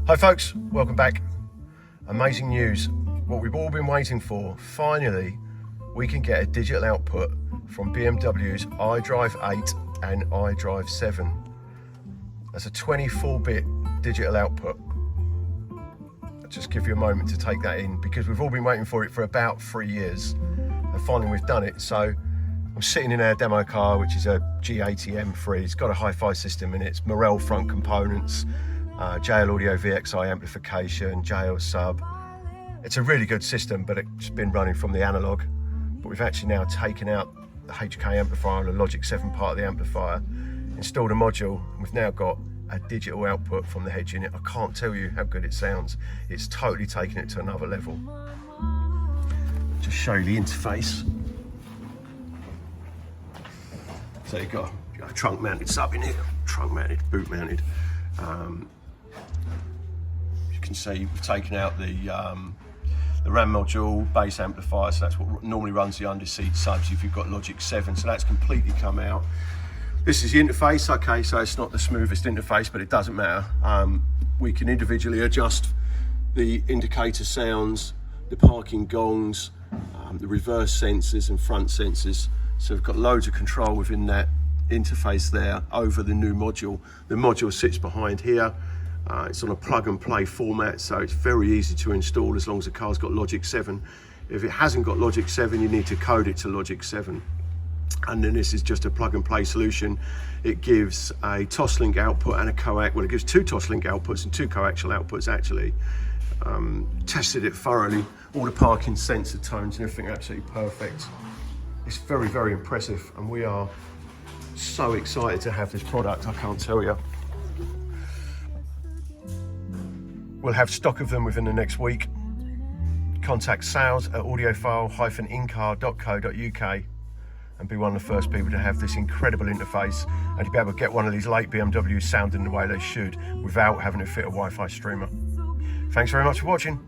Hi folks, welcome back. Amazing news, what we've all been waiting for. Finally, we can get a digital output from BMW's iDrive 8 and iDrive 7. That's a 24-bit digital output. I'll just give you a moment to take that in because we've all been waiting for it for about 3 years. And finally we've done it. So I'm sitting in our demo car, which is a G80 M3. It's got a hi-fi system in it. It's Morel front components, JL Audio VXI amplification, JL sub. It's a really good system, but it's been running from the analog. But we've actually now taken out the HK amplifier and the Logic 7 part of the amplifier, installed a module, and we've now got a digital output from the head unit. I can't tell you how good it sounds. It's totally taken it to another level. Just show you the interface. So you've got a trunk mounted sub in here, trunk mounted, boot mounted. You can see we've taken out the RAM module, bass amplifier, so that's what normally runs the under seat subs if you've got Logic 7, so that's completely come out. This is the interface, okay, so it's not the smoothest interface, but it doesn't matter. We can individually adjust the indicator sounds, the parking gongs, the reverse sensors and front sensors. So we've got loads of control within that interface there over the new module. The module sits behind here. It's on a plug and play format, so it's very easy to install as long as the car's got Logic 7. If it hasn't got Logic 7, you need to code it to Logic 7. And then this is just a plug and play solution. It gives a Toslink output and a coax. Well, it gives two Toslink outputs and two coaxial outputs actually. Tested it thoroughly. All the parking sensor tones and everything absolutely perfect. It's very, very impressive, and we are so excited to have this product, I can't tell you. We'll have stock of them within the next week. Contact sales at Audiofile-Incar.co.uk and be one of the first people to have this incredible interface and to be able to get one of these late BMWs sounding the way they should without having to fit a Wi-Fi streamer. Thanks very much for watching.